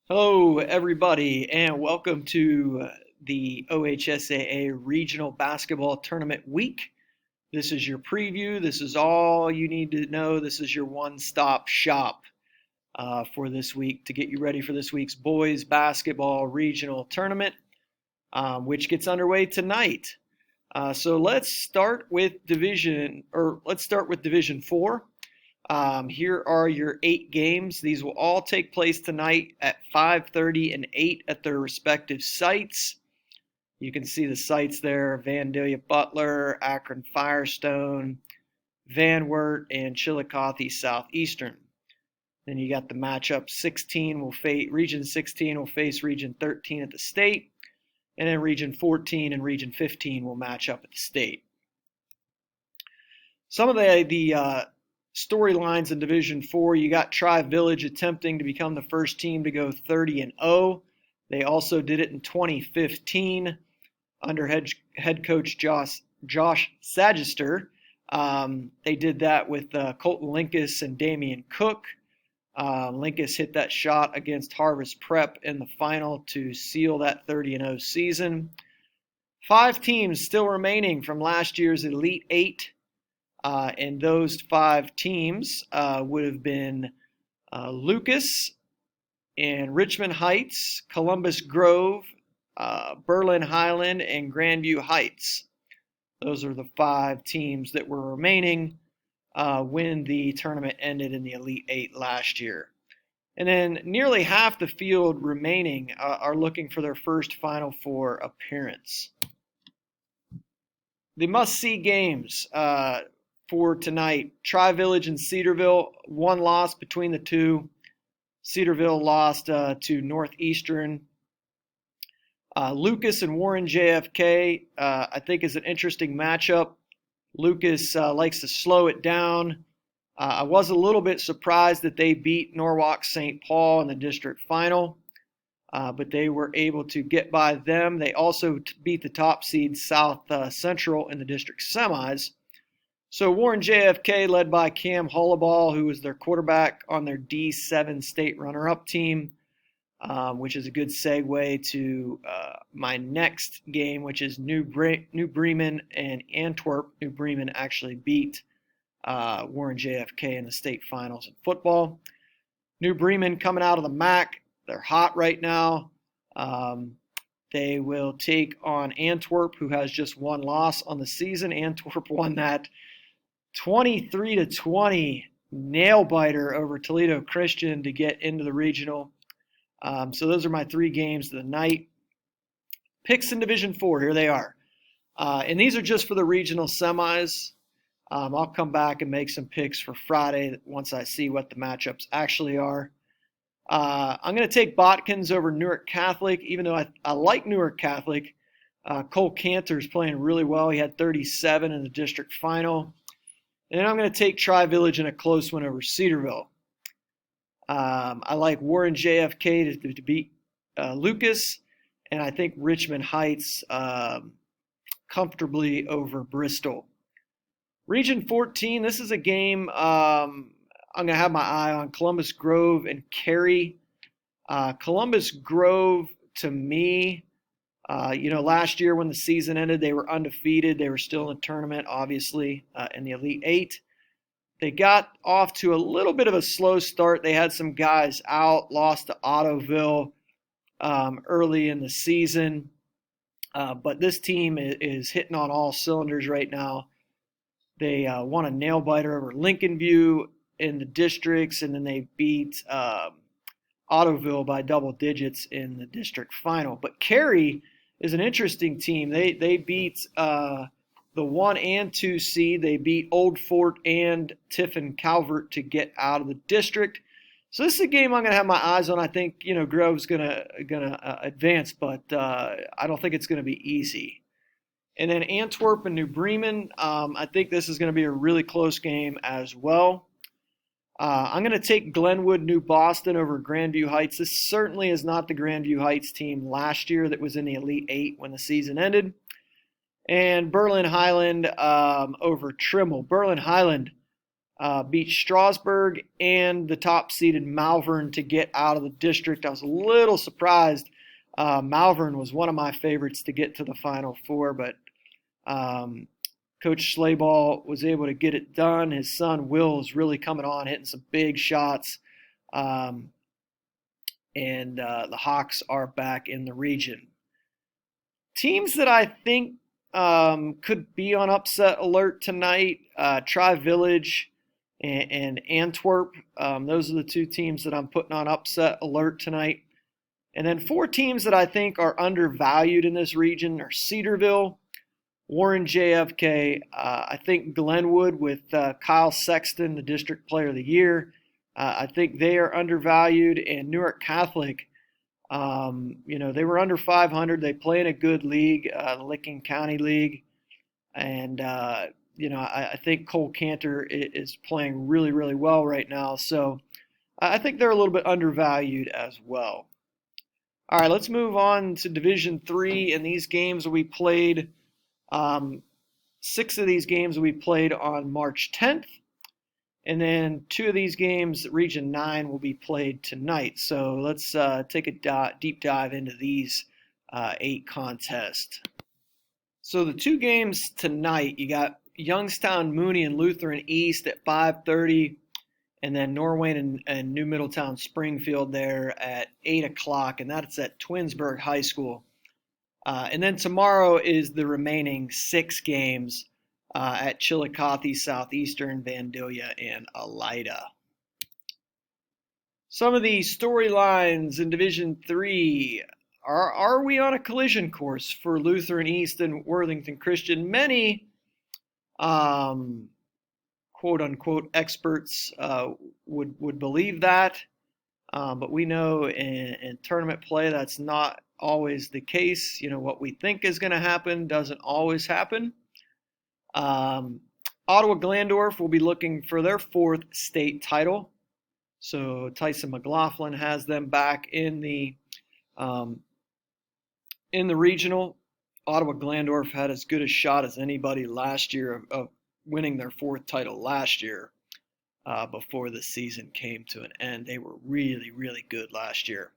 Hello, everybody, and welcome to the OHSAA Regional Basketball Tournament Week. This is your preview. This is all you need to know. This is your one-stop shop for this week to get you ready for this week's boys basketball regional tournament, which gets underway tonight. So let's start with Division 4. Here are your 8 games. These will all take place tonight at 5:30 and 8 at their respective sites. You can see the sites there: Vandalia Butler, Akron Firestone, Van Wert, and Chillicothe Southeastern. Then you got the matchup. Region 16 will face Region 13 at the state, and then Region 14 and Region 15 will match up at the state. Some of the storylines in Division 4, you got Tri-Village attempting to become the first team to go 30-0. They also did it in 2015 under head coach Josh Sagister. They did that with Colton Linkus and Damian Cook. Linkus hit that shot against Harvest Prep in the final to seal that 30-0 season. 5 teams still remaining from last year's Elite 8. And those 5 teams would have been Lucas and Richmond Heights, Columbus Grove, Berlin Highland, and Grandview Heights. Those are the 5 teams that were remaining when the tournament ended in the Elite 8 last year. And then nearly half the field remaining are looking for their first Final Four appearance. The must-see games for tonight: Tri-Village and Cedarville, 1 loss between the two. Cedarville lost to Northeastern. Lucas and Warren JFK, I think, is an interesting matchup. Lucas likes to slow it down. I was a little bit surprised that they beat Norwalk St. Paul in the district final, but they were able to get by them. They also beat the top seed South Central in the district semis. So Warren JFK, led by Cam Hullaball, who was their quarterback on their D7 state runner-up team, which is a good segue to my next game, which is New Bremen and Antwerp. New Bremen actually beat Warren JFK in the state finals in football. New Bremen coming out of the MAC. They're hot right now. They will take on Antwerp, who has just 1 loss on the season. Antwerp won that 23-20 nail biter over Toledo Christian to get into the regional. So those are my 3 games of the night. Picks in Division 4, here they are. And these are just for the regional semis. I'll come back and make some picks for Friday once I see what the matchups actually are. I'm going to take Botkins over Newark Catholic, even though I like Newark Catholic. Cole Cantor's playing really well. He had 37 in the district final. And then I'm going to take Tri-Village in a close one over Cedarville. I like Warren JFK to beat Lucas, and I think Richmond Heights comfortably over Bristol. Region 14, this is a game I'm going to have my eye on: Columbus Grove and Cary. Columbus Grove, to me, last year when the season ended, they were undefeated. They were still in the tournament, obviously, in the Elite 8. They got off to a little bit of a slow start. They had some guys out, lost to Ottoville early in the season. But this team is hitting on all cylinders right now. They won a nail-biter over Lincoln View in the districts, and then they beat Ottoville by double digits in the district final. But Cary is an interesting team. They beat the 1 and 2 seed. They beat Old Fort and Tiffin Calvert to get out of the district. So this is a game I'm going to have my eyes on. I think Grove's gonna advance, but I don't think it's going to be easy. And then Antwerp and New Bremen. I think this is going to be a really close game as well. I'm going to take Glenwood New Boston over Grandview Heights. This certainly is not the Grandview Heights team last year that was in the Elite 8 when the season ended. And Berlin Highland over Trimble. Berlin Highland beat Strasburg and the top-seeded Malvern to get out of the district. I was a little surprised. Malvern was one of my favorites to get to the Final Four, but Coach Slayball was able to get it done. His son Will is really coming on, hitting some big shots. And the Hawks are back in the region. Teams that I think could be on upset alert tonight, Tri-Village and Antwerp. Those are the two teams that I'm putting on upset alert tonight. And then 4 teams that I think are undervalued in this region are Cedarville, Warren JFK, I think Glenwood with Kyle Sexton, the District Player of the Year. I think they are undervalued, and Newark Catholic, they were under 500. They play in a good league, the Licking County League, and I think Cole Cantor is playing really, really well right now. So I think they're a little bit undervalued as well. All right, let's move on to Division III, and these games will be played. 6 of these games will be played on March 10th. And then 2 of these games, Region 9, will be played tonight. So let's take a deep dive into these 8 contests. So the 2 games tonight, you got Youngstown Mooney and Lutheran East at 5:30, and then Norwayne and New Middletown Springfield there at 8 o'clock, and that's at Twinsburg High School. And then tomorrow is the remaining 6 games at Chillicothe, Southeastern, Vandalia, and Elida. Some of the storylines in Division III. Are we on a collision course for Lutheran East and Worthington Christian? Many quote-unquote experts would believe that, but we know in tournament play that's not always the case. What we think is going to happen doesn't always happen. Ottawa Glandorf will be looking for their 4th state title. So Tyson McLaughlin has them back in the regional. Ottawa Glandorf had as good a shot as anybody last year of winning their 4th title last year before the season came to an end. They were really, really good last year.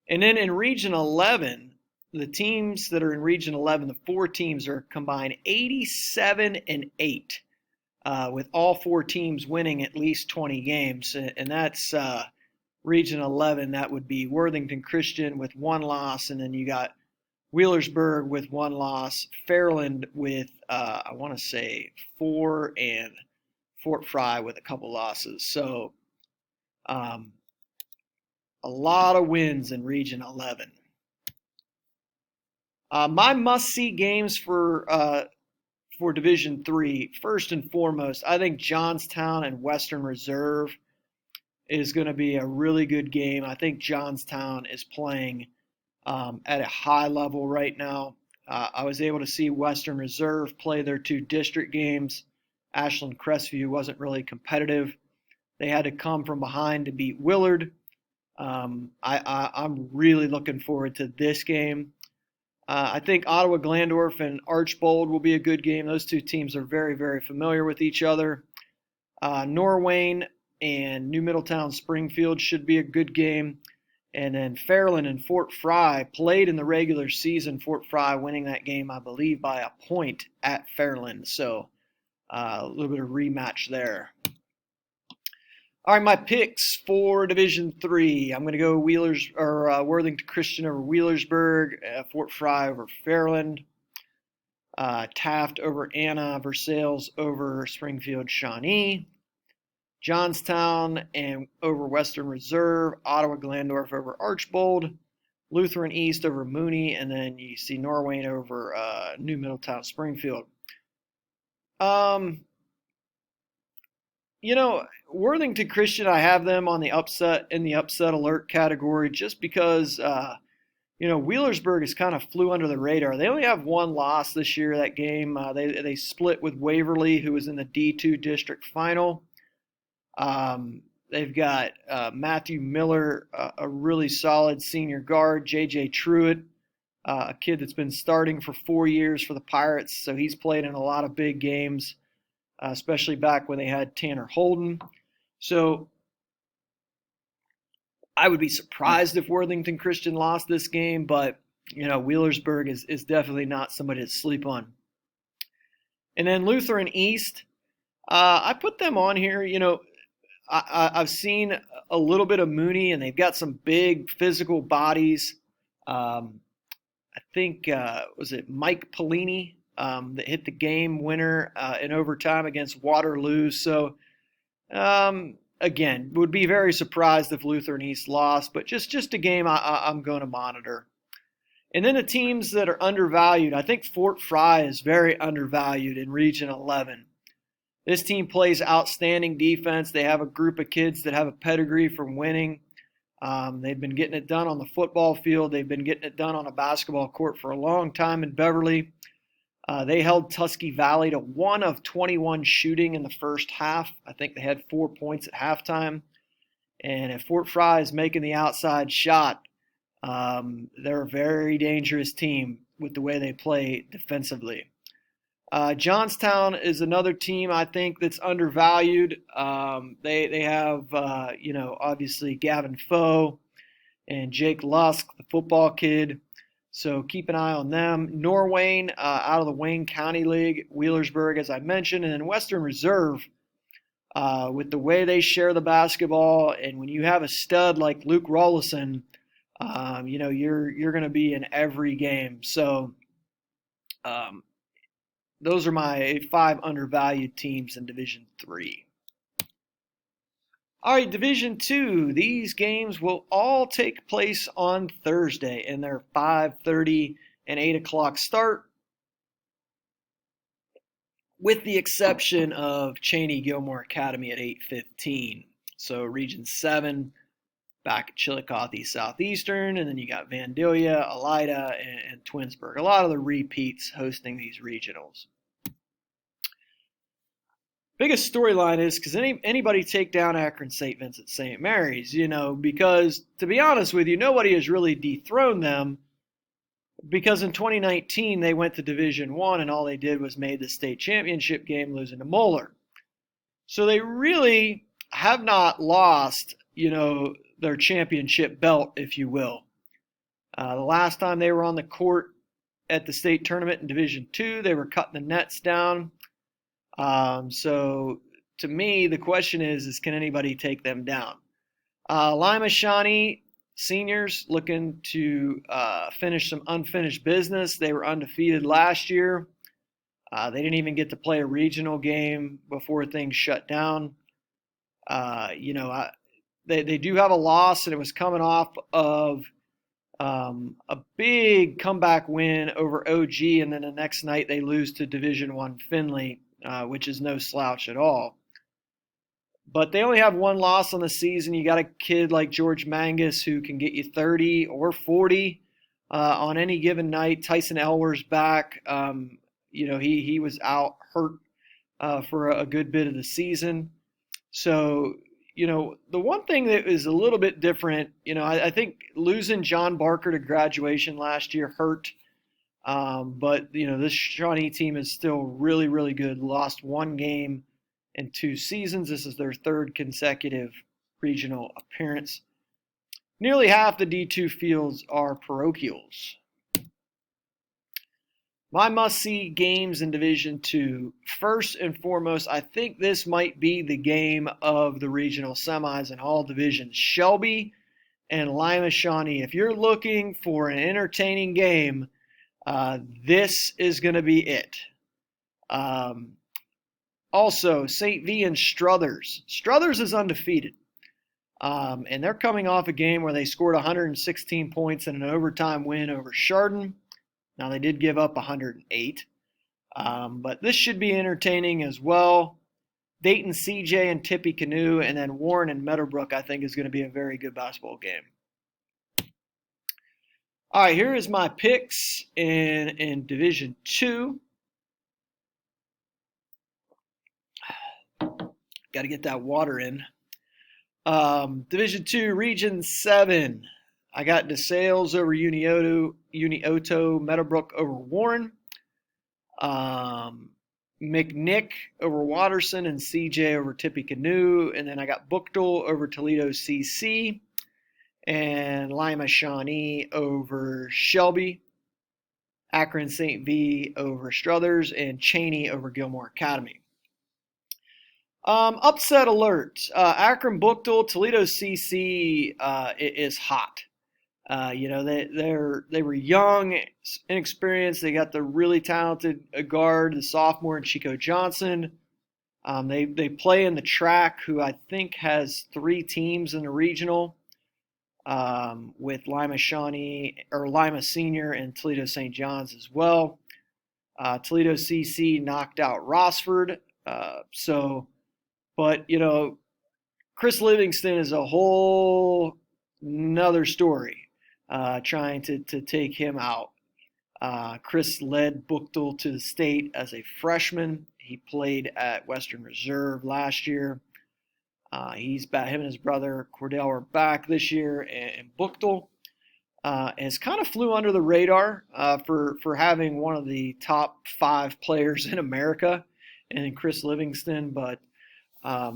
And then in Region 11, the teams that are in Region 11, the 4 teams are combined 87-8, with all 4 teams winning at least 20 games. And that's Region 11. That would be Worthington Christian with 1 loss, and then you got Wheelersburg with 1 loss, Fairland with, I want to say, 4, and Fort Fry with a couple losses. So a lot of wins in Region 11. My must-see games for Division III, first and foremost, I think Johnstown and Western Reserve is going to be a really good game. I think Johnstown is playing at a high level right now. I was able to see Western Reserve play their 2 district games. Ashland Crestview wasn't really competitive. They had to come from behind to beat Willard. I'm really looking forward to this game. I think Ottawa Glandorf and Archbold will be a good game. Those 2 teams are very, very familiar with each other. Norwayne and New Middletown Springfield should be a good game. And then Fairland and Fort Fry played in the regular season. Fort Fry winning that game, I believe, by a point at Fairland. So a little bit of rematch there. All right, my picks for Division III. I'm going to go Worthington Christian over Wheelersburg, Fort Fry over Fairland, Taft over Anna, Versailles over Springfield Shawnee, Johnstown and over Western Reserve, Ottawa Glandorf over Archbold, Lutheran East over Mooney, and then you see Norwayne over New Middletown Springfield. Worthington Christian, I have them on the upset alert category just because Wheelersburg has kind of flew under the radar. They only have 1 loss this year. That game they split with Waverly, who was in the D2 district final. They've got Matthew Miller, a really solid senior guard, J.J. Truitt, a kid that's been starting for 4 years for the Pirates, so he's played in a lot of big games. especially back when they had Tanner Holden. So I would be surprised if Worthington Christian lost this game, but Wheelersburg is definitely not somebody to sleep on. And then Lutheran East, I put them on here. I've seen a little bit of Mooney, and they've got some big physical bodies. I think, was it Mike Pellini that hit the game winner in overtime against Waterloo. So, again, would be very surprised if Lutheran East lost, but just a game I'm going to monitor. And then the teams that are undervalued, I think Fort Fry is very undervalued in Region 11. This team plays outstanding defense. They have a group of kids that have a pedigree from winning. They've been getting it done on the football field. They've been getting it done on a basketball court for a long time in Beverly. They held Tusky Valley to 1 of 21 shooting in the first half. I think they had 4 points at halftime. And if Fort Fry is making the outside shot, they're a very dangerous team with the way they play defensively. Johnstown is another team I think that's undervalued. They have obviously Gavin Foe and Jake Lusk, the football kid. So keep an eye on them. Norwayne out of the Wayne County League, Wheelersburg as I mentioned, and then Western Reserve with the way they share the basketball, and when you have a stud like Luke Rollison, you're going to be in every game. So those are my 5 undervalued teams in Division 3. All right, Division 2. These games will all take place on Thursday, and they're 5:30 and 8 o'clock start, with the exception of Cheney Gilmore Academy at 8:15. So Region 7 back at Chillicothe Southeastern, and then you got Vandalia, Elida, and Twinsburg. A lot of the repeats hosting these regionals. Biggest storyline is, because anybody take down Akron St. Vincent St. Mary's, because to be honest with you, nobody has really dethroned them, because in 2019 they went to Division 1 and all they did was made the state championship game, losing to Moeller. So they really have not lost, their championship belt, if you will. The last time they were on the court at the state tournament in Division 2, they were cutting the nets down. So to me, the question is can anybody take them down? Lima Shawnee seniors looking to finish some unfinished business. They were undefeated last year. They didn't even get to play a regional game before things shut down. They do have a loss, and it was coming off of a big comeback win over OG, and then the next night they lose to Division 1 Findlay, which is no slouch at all. But they only have one loss on the season. You got a kid like George Mangus who can get you 30 or 40 on any given night. Tyson Elwer's back. He was out hurt for a good bit of the season. So, the one thing that is a little bit different, I think losing John Barker to graduation last year hurt. But, this Shawnee team is still really, really good. Lost 1 game in 2 seasons. This is their 3rd consecutive regional appearance. Nearly half the D2 fields are parochials. My must-see games in Division 2. First and foremost, I think this might be the game of the regional semis in all divisions. Shelby and Lima Shawnee. If you're looking for an entertaining game, this is going to be it. Also, St. V and Struthers. Struthers is undefeated. And they're coming off a game where they scored 116 points in an overtime win over Chardon. Now, they did give up 108. But this should be entertaining as well. Dayton CJ and Tippy Canoe, and then Warren and Meadowbrook, I think, is going to be a very good basketball game. All right, here is my picks in Division 2. Got to get that water in. Division 2, Region 7. I got DeSales over Unioto, Meadowbrook over Warren. McNick over Watterson and CJ over Tippecanoe. And then I got Buchtel over Toledo CC and Lima Shawnee over Shelby. Akron St. V over Struthers, and Cheney over Gilmore Academy. Upset alert. Akron Buchtel, Toledo CC is hot. They were young, inexperienced. They got the really talented guard, the sophomore, and Chico Johnson. They play in the track, who I think has 3 teams in the regional, with Lima Shawnee or Lima Senior and Toledo St. John's as well. Toledo CC knocked out Rossford. But Chris Livingston is a whole another story. Trying to take him out. Chris led Buchtel to the state as a freshman. He played at Western Reserve last year. He's back. Him and his brother Cordell are back this year, and Buchtel has kind of flew under the radar for having one of the top 5 players in America, and Chris Livingston. But I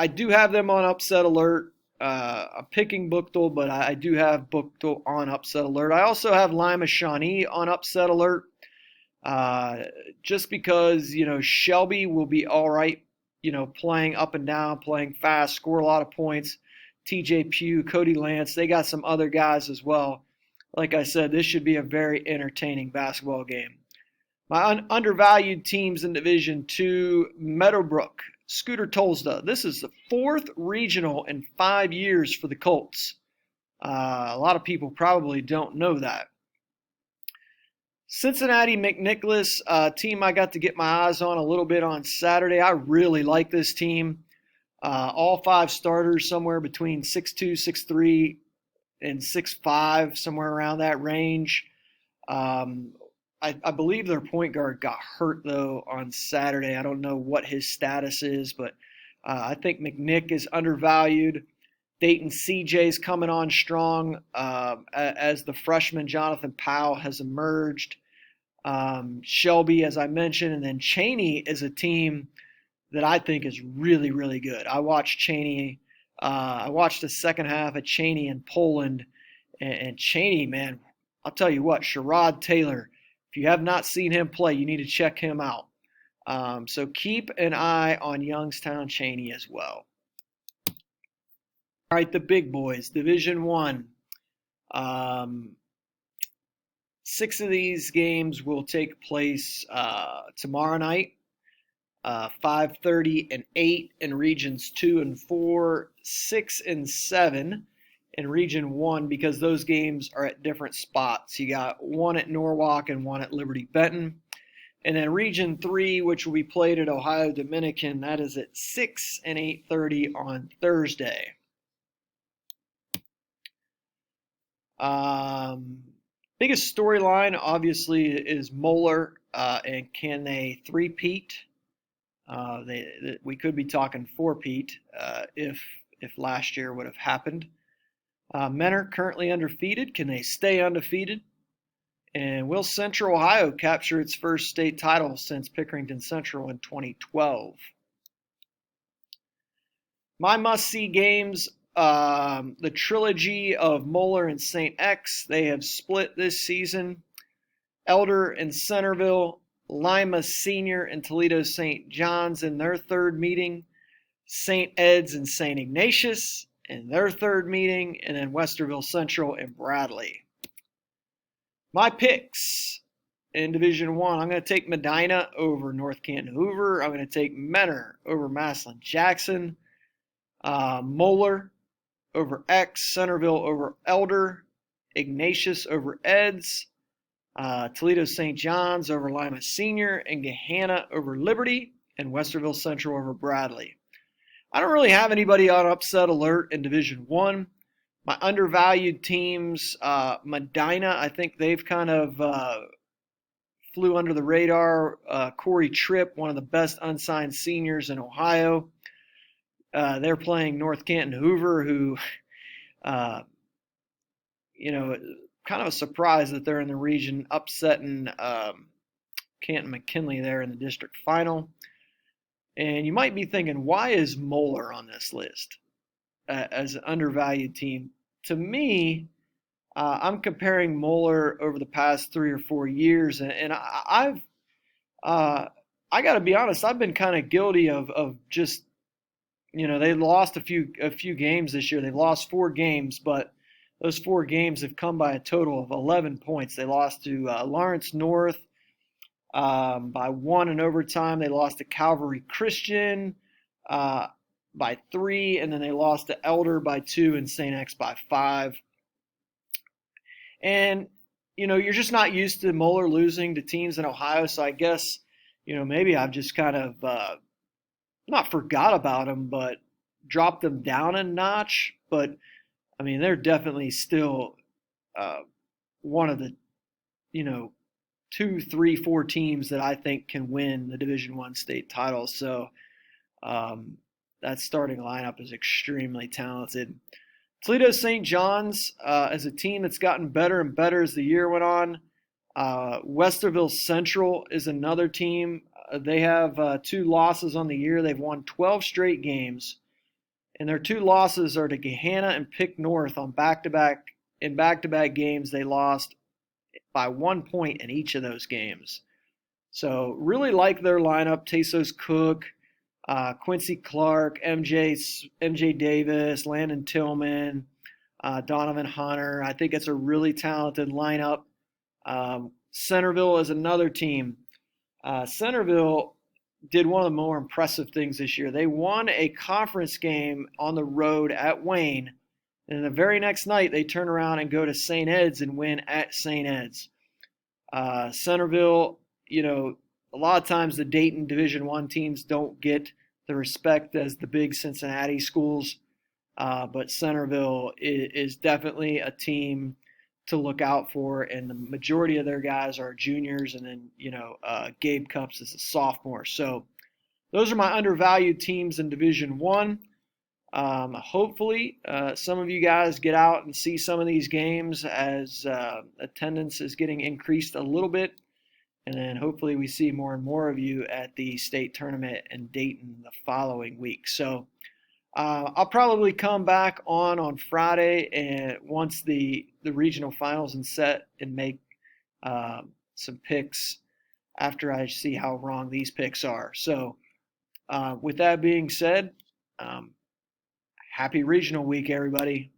do have them on upset alert. I'm picking Buchtel, but I do have Buchtel on upset alert. I also have Lima Shawnee on upset alert, just because Shelby will be all right. Playing up and down, playing fast, score a lot of points. TJ Pugh, Cody Lance, they got some other guys as well. Like I said, this should be a very entertaining basketball game. My undervalued teams in Division II, Meadowbrook, Scooter Tolsta. This is the 4th regional in 5 years for the Colts. A lot of people probably don't know that. Cincinnati McNicholas, team I got to get my eyes on a little bit on Saturday. I really like this team. All 5 starters somewhere between 6'2", 6'3", and 6'5", somewhere around that range. I believe their point guard got hurt, though, on Saturday. I don't know what his status is, but I think McNick is undervalued. Dayton CJ's coming on strong as the freshman Jonathan Powell has emerged. Shelby, as I mentioned, and then Cheney is a team that I think is really, really good. I watched Cheney. I watched the second half of Cheney in Poland, and Cheney, man, I'll tell you what, Sherrod Taylor, if you have not seen him play, you need to check him out. So keep an eye on Youngstown Cheney as well. All right, the big boys, Division I. 6 of these games will take place tomorrow night, 5:30 and 8 in Regions 2 and 4, 6 and 7 in Region 1, because those games are at different spots. You got one at Norwalk and one at Liberty Benton. And then Region 3, which will be played at Ohio Dominican, that is at 6 and 8:30 on Thursday. Biggest storyline, obviously, is Moeller, and can they three-peat? We could be talking four-peat if last year would have happened. Men are currently undefeated. Can they stay undefeated? And will Central Ohio capture its first state title since Pickerington Central in 2012? My must-see games, the trilogy of Moeller and St. X, they have split this season. Elder and Centerville, Lima Senior and Toledo St. John's in their third meeting, St. Ed's and St. Ignatius in their third meeting, and then Westerville Central and Bradley. My picks in Division I, I'm going to take Medina over North Canton Hoover. I'm going to take Mentor over Massillon Jackson. Moeller over X, Centerville over Elder, Ignatius over Eds, Toledo St. John's over Lima Senior, and Gahanna over Liberty, and Westerville Central over Bradley. I don't really have anybody on upset alert in Division I. My undervalued teams, Medina, I think they've kind of flew under the radar. Corey Tripp, one of the best unsigned seniors in Ohio. They're playing North Canton Hoover, who, kind of a surprise that they're in the region, upsetting Canton McKinley there in the district final. And you might be thinking, why is Moeller on this list as an undervalued team? To me, I'm comparing Moeller over the past 3 or 4 years, and uh, I got to be honest, I've been kind of guilty of just, they lost a few games this year. They've lost 4 games, but those 4 games have come by a total of 11 points. They lost to Lawrence North by 1 in overtime. They lost to Calvary Christian uh, by 3, and then they lost to Elder by 2 and St. X by 5. And you're just not used to Moeller losing to teams in Ohio, so I guess maybe I've just kind of not forgot about them, but dropped them down a notch. But I mean, they're definitely still one of the you know 2, 3, 4 teams that I think can win the Division One state title. So um, that starting lineup is extremely talented. Toledo St. John's is a team that's gotten better and better as the year went on. Westerville Central is another team. They have 2 losses on the year. They've won 12 straight games, and their 2 losses are to Gahanna and Pick North on back-to-back. In back-to-back games, they lost by 1 point in each of those games. So really like their lineup: Tesos Cook, Quincy Clark, MJ Davis, Landon Tillman, Donovan Hunter. I think it's a really talented lineup. Centerville is another team. Centerville did one of the more impressive things this year. They won a conference game on the road at Wayne, and the very next night they turn around and go to St. Ed's and win at St. Ed's. Centerville, a lot of times the Dayton Division I teams don't get the respect as the big Cincinnati schools, but Centerville is definitely a team to look out for, and the majority of their guys are juniors, and then Gabe Cups is a sophomore. So those are my undervalued teams in Division One. Hopefully, some of you guys get out and see some of these games as attendance is getting increased a little bit. And then hopefully we see more and more of you at the state tournament in Dayton the following week. So I'll probably come back on Friday, and once the regional finals and set, and make some picks after I see how wrong these picks are. So with that being said, happy regional week, everybody.